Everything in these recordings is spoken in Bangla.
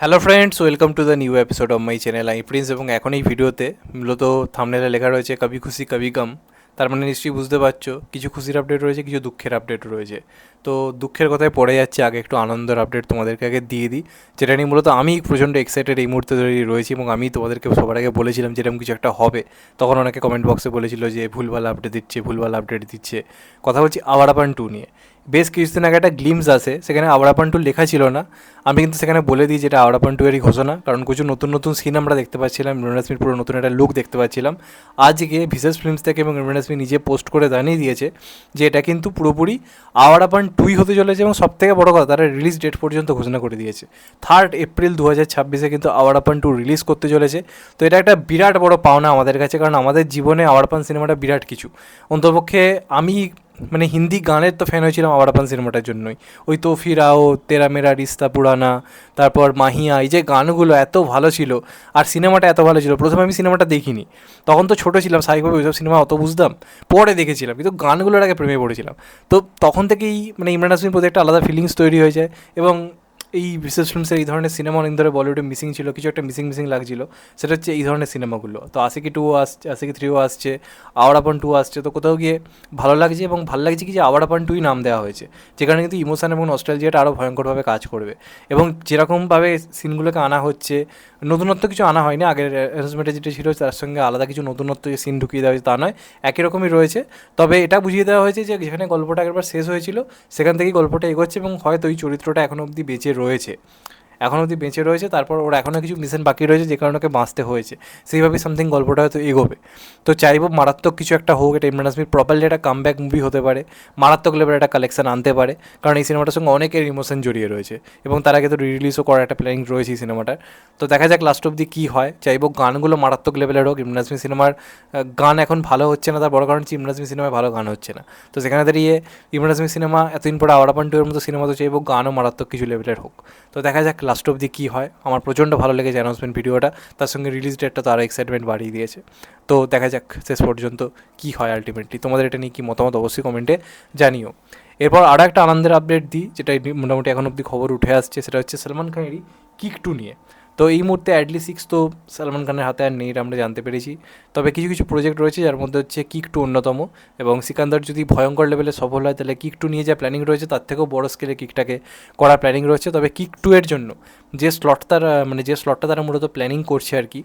Hello friends, welcome to the new episode of my channel. আমি প্রিন্স এবং এখন এই ভিডিওতে মূলত থাম্বনেলে লেখা রয়েছে কবি খুশি কবি গম। তার মানে নিশ্চয়ই বুঝতে পারছো কিছু খুশির আপডেট রয়েছে, কিছু দুঃখের আপডেট রয়েছে। তো দুঃখের কথায় পড়ে যাচ্ছে, আগে একটু আনন্দের আপডেট তোমাদেরকে আগে দিয়ে দিই, যেটা নিয়ে মূলত আমি প্রচণ্ড এক্সাইটেড এই মুহূর্তে ধরে রয়েছি এবং আমি তোমাদেরকে সবার আগে বলেছিলাম যেরকম কিছু একটা হবে। তখন অনেকে কমেন্ট বক্সে বলেছিল যে ভুলভাল আপডেট দিচ্ছে, ভুলভাল আপডেট দিচ্ছে। কথা বলছি আওয়ারাপান 2 নিয়ে। বেশ কিছুদিন আগে একটা গ্লিমস আসে, সেখানে আওয়ারাপান 2 লেখা ছিল না। আমি কিন্তু সেখানে বলে দিই যেটা আওয়ারাপান 2 এরই ঘোষণা, কারণ কিছু নতুন নতুন সিন আমরা দেখতে পাচ্ছিলাম, ইমরান হাশমির পুরো নতুন একটা লুক দেখতে পাচ্ছিলাম। আজকে ভিসেস ফিল্মস থেকে এবং ইমরান হাশমি নিজে পোস্ট করে জানিয়ে দিয়েছে যে এটা কিন্তু পুরোপুরি আওয়ারাপান 2 হতে চলেছে এবং সবথেকে বড় কথা তারা রিলিজ ডেট পর্যন্ত ঘোষণা করে দিয়েছে। 3 এপ্রিল 2026 কিন্তু আওয়ারাপান 2 রিলিজ করতে চলেছে। তো এটা একটা বিরাট বড় পাওনা আমাদের কাছে, কারণ আমাদের জীবনে আওয়ারাপান সিনেমাটা বিরাট কিছু। অন্তপক্ষে আমি মানে হিন্দি গানের তো ফ্যান হয়েছিলাম আওয়ারাপান সিনেমাটার জন্যই। ওই তো ফির আও, তেরা মেরা রিস্তা পুরানা, তারপর মাহিয়া, এই যে গানগুলো এত ভালো ছিল আর সিনেমাটা এত ভালো ছিল। প্রথমে আমি সিনেমাটা দেখিনি, তখন তো ছোটো ছিলাম, স্বাভাবিকভাবে ওইসব সিনেমা অত বুঝতাম। পরে দেখেছিলাম, কিন্তু গানগুলোর আগে প্রেমে পড়েছিলাম। তো তখন থেকেই মানে ইমরান হাশমির প্রতি একটা আলাদা ফিলিংস তৈরি হয়ে যায়। এবং এই বিশেষ ফিল্মসের এই ধরনের সিনেমা অনেক ধরে বলিউডে মিসিং ছিল, কিছু একটা মিসিং মিসিং লাগছিল। সেটা হচ্ছে এই ধরনের সিনেমাগুলো। তো আশিকি 2 আসছে, আশিকি 3ও আসছে, আওয়ারাপান 2 আসছে। তো কোথাও গিয়ে ভালো লাগছে, এবং ভালো লাগছে কি যে আওয়ারাপান 2ই নাম দেওয়া হয়েছে, যেখানে কিন্তু ইমোশন এবং নস্টালজিয়াটা আরও ভয়ঙ্করভাবে কাজ করবে। এবং যেরকমভাবে সিনগুলোকে আনা হচ্ছে, নতুনত্ব কিছু আনা হয়নি, আগের অ্যারেঞ্জমেন্টে যেটা ছিল তার সঙ্গে আলাদা কিছু নতুনত্ব যে সিন ঢুকিয়ে দেওয়া হয়েছে তা নয়, একই রকমই রয়েছে। তবে এটা বুঝিয়ে দেওয়া হয়েছে যে যেখানে গল্পটা একবার শেষ হয়েছিল সেখান থেকেই গল্পটা এগোচ্ছে, এবং হয়তো ওই চরিত্রটা এখনও অবধি বেঁচে রয়েছে, এখনও অবধি বেঁচে রয়েছে। তারপর ওর এখনও কিছু মিশন বাকি রয়েছে যে কারণে ওকে বাঁচতে হয়েছে, সেইভাবেই সামথিং গল্পটা হয়তো এগোবে। তো চাইবো মারাত্মক কিছু একটা হোক, এটা ইমরান হাশমির প্রপারলি একটা কামব্যাক মুভি হতে পারে, মারাত্মক লেভেলের একটা কালেকশন আনতে পারে, কারণ এই সিনেমাটার সঙ্গে অনেকের ইমোশন জড়িয়ে রয়েছে এবং তার আগে তো রিলিজও করার একটা প্ল্যানিং রয়েছে এই সিনেমাটার। তো দেখা যাক লাস্ট অবধি কী হয়। চাইবো গানগুলো মারাত্মক লেভেলের হোক। ইমরান হাশমি সিনেমার গান এখন ভালো হচ্ছে না, তার বড় কারণ হচ্ছে ইমরান হাশমি সিনেমায় ভালো গান হচ্ছে না। তো সেখানে দাঁড়িয়ে ইমরান হাশমি সিনেমা এতদিন পরে আওয়ারাপান 2 এর মতো সিনেমা, তো চাইবো গানও মারাত্মক কিছু লেভেলের হোক। তো দেখা যাক লাস্ট অবধি কী হয়। আমার প্রচণ্ড ভালো লেগেছে অ্যানাউন্সমেন্ট ভিডিওটা, তার সঙ্গে রিলিজ ডেটটা তো আরও এক্সাইটমেন্ট বাড়িয়ে দিয়েছে। তো দেখা যাক শেষ পর্যন্ত কী হয় আলটিমেটলি। তোমাদের এটা নিয়ে কী মতামত অবশ্যই কমেন্টে জানিও। এরপর আরও একটা আনন্দের আপডেট দিই, যেটা মোটামুটি এখন অবধি খবর উঠে আসছে, সেটা হচ্ছে সলমান খানেরই কিক 2 নিয়ে। তো এই মুহূর্তে অ্যাডলি 6 তো সলমান খানের হাতে আর নেই, আমরা জানতে পেরেছি। তবে কিছু কিছু প্রজেক্ট রয়েছে যার মধ্যে হচ্ছে কিক 2 অন্যতম, এবং সিকান্দার যদি ভয়ঙ্কর লেভেলে সফল হয় তাহলে কিক 2 নিয়ে যা প্ল্যানিং রয়েছে তার থেকেও বড় স্কেলে কিকটাকে করার প্ল্যানিং রয়েছে। তবে কিক 2 এর জন্য যে স্লট তারা মানে যে স্লটটা তারা মূলত প্ল্যানিং করছে আর কি,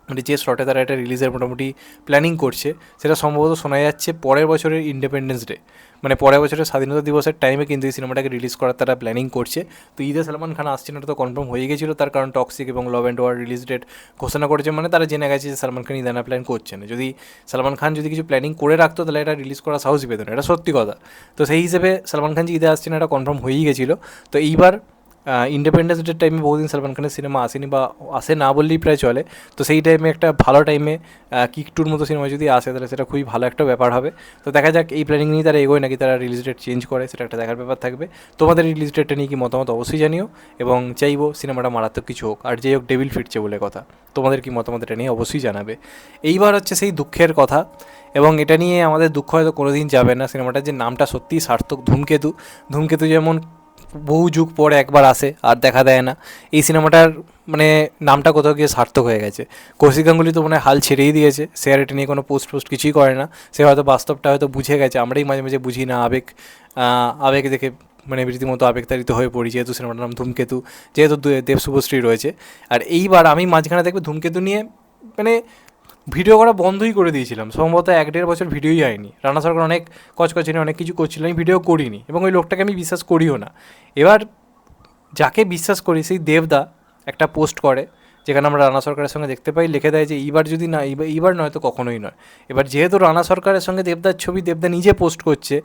মানে যে স্লটে তারা এটা রিলিজের মোটামুটি প্ল্যানিং করছে, সেটা সম্ভবত শোনা যাচ্ছে পরের বছরের ইন্ডিপেন্ডেন্স ডে, মানে পরের বছরের স্বাধীনতা দিবসের টাইমে কিন্তু এই সিনেমাটাকে রিলিজ করার তারা প্ল্যানিং করছে। তো ঈদে সলমান খান আসছে না, তো কনফার্ম হয়ে গেছিলো, তার কারণ টক্সিক এবং Love and War release date ঘোষণা করেছে, মানে তারা জেনে গেছে যে সলমান খান ঈদ আনা প্ল্যান করছে না। যদি সলমান খান যদি কিছু প্ল্যানিং করে রাখতো তাহলে এটা রিলিজ করা সাহসই পেত না, এটা সত্যি কথা। তো সেই হিসেবে সলমান খান যে ঈদে আসছে না এটা কনফার্ম হয়েই গেছিলো। তো এইবার ইন্ডিপেন্ডেন্স ডের টাইমে বহুদিন সলমান খানের সিনেমা আসেনি, বা আসে না বললেই প্রায় চলে। তো সেই টাইমে একটা ভালো টাইমে কিক 2 মতো সিনেমা যদি আসে তাহলে সেটা খুবই ভালো একটা ব্যাপার হবে। তো দেখা যাক এই প্ল্যানিং নিয়ে তারা এগোয় নাকি তারা রিলিজ ডেট চেঞ্জ করে, সেটা একটা দেখার ব্যাপার থাকবে। তোমাদের রিলিজ ডেটটা নিয়ে কি মতামত অবশ্যই জানিও, এবং চাইবো সিনেমাটা মারাত্মক কিছু হোক। আর যেই হোক ডেভিল ফিরছে বলে কথা, তোমাদের কি মতামত এটা নিয়ে অবশ্যই জানাবে। এইবার হচ্ছে সেই দুঃখের কথা, এবং এটা নিয়ে আমাদের দুঃখ হয়তো কোনো দিন যাবে না। সিনেমাটার যে নামটা সত্যিই সার্থক, ধূমকেতু। ধূমকেতু যেমন বহু যুগ পরে একবার আসে আর দেখা দেয় না, এই সিনেমাটার মানে নামটা কোথাও গিয়ে সার্থক হয়ে গেছে। কৌশিক গাঙ্গুলি তো মানে হাল ছেড়েই দিয়েছে, সে আর এটা নিয়ে কোনো পোস্ট কিছুই করে না। সে হয়তো বাস্তবটা হয়তো বুঝে গেছে, আমরাই মাঝে মাঝে বুঝি না, আবেগ দেখে মানে রীতিমতো আবেগতাড়িত হয়ে পড়ি, যেহেতু সিনেমাটার নাম ধূমকেতু, যেহেতু দেব শুভশ্রী রয়েছে। আর এইবার আমি মাঝখানে দেখবে ধূমকেতু নিয়ে মানে ভিডিও করা বন্ধই করে দিয়েছিলাম, সম্ভবত 1-1.5 বছর ভিডিওই হয়নি। রানা সরকার অনেক কচকচানি অনেক কিছু করছিল, আমি ভিডিও করিনি, এবং ওই লোকটাকে আমি বিশ্বাস করিও না। এবার যাকে বিশ্বাস করি সেই দেবদা একটা পোস্ট করে, যেখানে আমরা রানা সরকারের সঙ্গে দেখতে পাই, লিখে দেয় যে এইবার যদি না, এইবার নয় তো কখনোই নয়। এবার যেহেতু রানা সরকারের সঙ্গে দেবদার ছবি দেবদা নিজে পোস্ট করছে,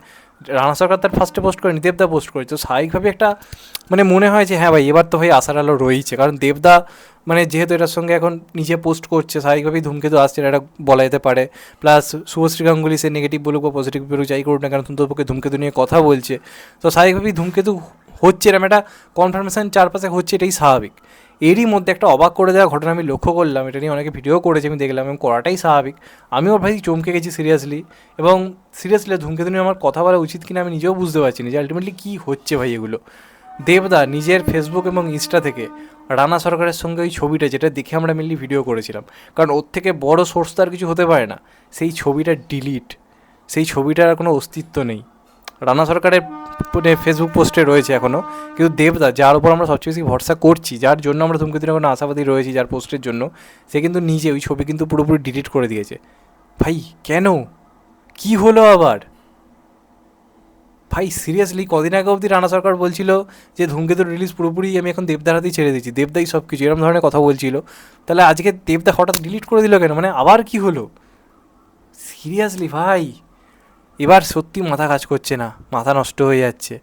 রানা সরকার তার ফার্স্টে পোস্ট করেনি, দেবদা পোস্ট করেছে, তো স্বাভাবিকভাবে একটা মানে মনে হয় যে হ্যাঁ ভাই এবার তো ভাই আশার আলো রয়েছে, কারণ দেবদা মানে যেহেতু এটার সঙ্গে এখন নিজে পোস্ট করছে, স্বাভাবিকভাবেই ধূমকেতু আসছে, এটা বলা যেতে পারে। প্লাস শুভশ্রী গাঙ্গুলি সে নেগেটিভ বলুক বা পজিটিভ বলুক যাই করুক না কেন, পক্ষে ধূমকেতু নিয়ে কথা বলছে, তো স্বাভাবিকভাবেই ধূমকেতু হচ্ছে, এরকম একটা কনফার্মেশন চারপাশে হচ্ছে, এটাই স্বাভাবিক। এরই মধ্যে একটা অবাক করে দেওয়া ঘটনা আমি লক্ষ্য করলাম, এটা নিয়ে অনেকে ভিডিও করেছে, আমি দেখলাম, এবং করাটাই স্বাভাবিক। আমিও ভাই চমকে গেছি সিরিয়াসলি, এবং সিরিয়াসলি ধূমকেতু নিয়ে আমার কথা বলা উচিত কিনা আমি নিজেও বুঝতে পারছি না যে আলটিমেটলি কী হচ্ছে ভাই এগুলো। দেবদা নিজের ফেসবুক এবং ইনস্টা থেকে রানা সরকারের সঙ্গে ওই ছবিটা, যেটা দেখে আমরা মেনলি ভিডিও করেছিলাম, কারণ ওর থেকে বড় সোর্স তো আর কিছু হতে পারে না, সেই ছবিটা ডিলিট, সেই ছবিটার আর কোনো অস্তিত্ব নেই। রানা সরকারের ফেসবুক পোস্টে রয়েছে এখনও, কিন্তু দেবদা, যার উপর আমরা সবচেয়ে বেশি ভরসা করছি, যার জন্য আমরা ধূমকেতুর এখন আশাবাদী রয়েছি, যার পোস্টের জন্য, সে কিন্তু নিজে ওই ছবি কিন্তু পুরোপুরি ডিলিট করে দিয়েছে। ভাই কেন, কি হলো আবার? ভাই সিরিয়াসলি কদিন আগে অবধি রানা সরকার বলছিল যে ধূমকেতুর রিলিজ পুরোপুরি আমি এখন দেবদার হাতেই ছেড়ে দিচ্ছি, দেবদাই সব কিছু, এরকম ধরনের কথা বলছিল। তাহলে আজকে দেবদা হঠাৎ ডিলিট করে দিল কেন? মানে আবার কি হলো? সিরিয়াসলি ভাই, এবার সত্যি মাথা কাজ করছে না, মাথা নষ্ট হয়ে যাচ্ছে।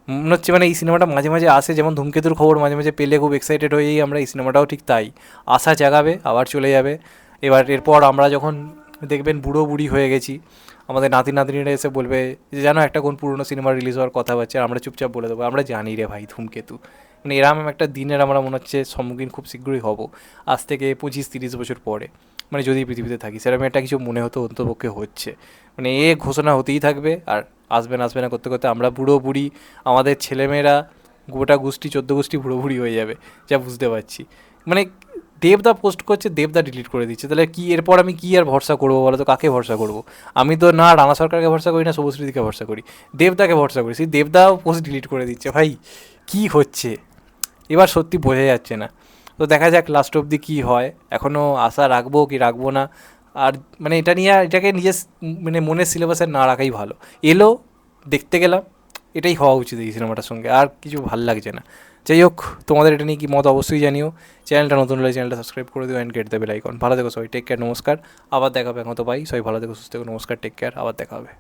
মনে হচ্ছে মানে এই সিনেমাটা মাঝে মাঝে আসে, যেমন ধূমকেতুর খবর মাঝে মাঝে পেলে খুব এক্সাইটেড হয়েই আমরা, এই সিনেমাটাও ঠিক তাই, আশা জাগাবে আবার চলে যাবে। এবার এরপর আমরা যখন দেখবেন বুড়ো বুড়ি হয়ে গেছি, আমাদের নাতি নাতনিরা এসে বলবে যে জানো একটা কোন পুরনো সিনেমা রিলিজ হওয়ার কথা হচ্ছে, আর আমরা চুপচাপ বলে দেবো আমরা জানি রে ভাই ধূমকেতু। মানে এরম একটা দিনের আমরা মনে হচ্ছে সম্মুখীন খুব শীঘ্রই হব, আজ থেকে 25-30 বছর পরে, মানে যদি পৃথিবীতে থাকি সেরকম একটা কিছু মনে হতো, অন্তপক্ষে হচ্ছে। মানে এ ঘোষণা হতেই থাকবে, আর আসবে না আসবে না করতে করতে আমরা বুড়ো বুড়ি, আমাদের ছেলেমেয়েরা গোটা গোষ্ঠী 14 গোষ্ঠী বুড়ো বুড়ি হয়ে যাবে, যা বুঝতে পারছি। মানে দেবদা পোস্ট করছে, দেবদা ডিলিট করে দিচ্ছে, তাহলে কি এরপর আমি কি আর ভরসা করবো বলো তো? কাকে ভরসা করবো? আমি তো না রানা সরকারকে ভরসা করি, না শুভশ্রীদিকে ভরসা করি, দেবদাকে ভরসা করি। সেই দেবদাও পোস্ট ডিলিট করে দিচ্ছে। ভাই কি হচ্ছে এবার সত্যি বোঝা যাচ্ছে না। তো দেখা যাক লাস্ট অবধি কী হয়, এখনও আশা রাখবো কি রাখবো না। আর মানে এটা নিয়ে, এটাকে নিজের মানে মনের সিলেবাসে না রাখাই ভালো। এলো, দেখতে গেলাম, এটাই হওয়া উচিত এই সিনেমাটার সঙ্গে, আর কিছু ভাল লাগছে না। যাই হোক, তোমাদের এটা নিয়ে কি মত অবশ্যই জানিও। চ্যানেলটা নতুন হলে চ্যানেলটা সাবস্ক্রাইব করে দিও and get the bell icon. ভালো থেকো সবাই, টেক কেয়ার, নমস্কার, আবার দেখা হবে। এখন তো পাই, সবাই ভালো থেকো, সুস্থ থেকো, নমস্কার, টেক কেয়ার, আবার দেখা হবে।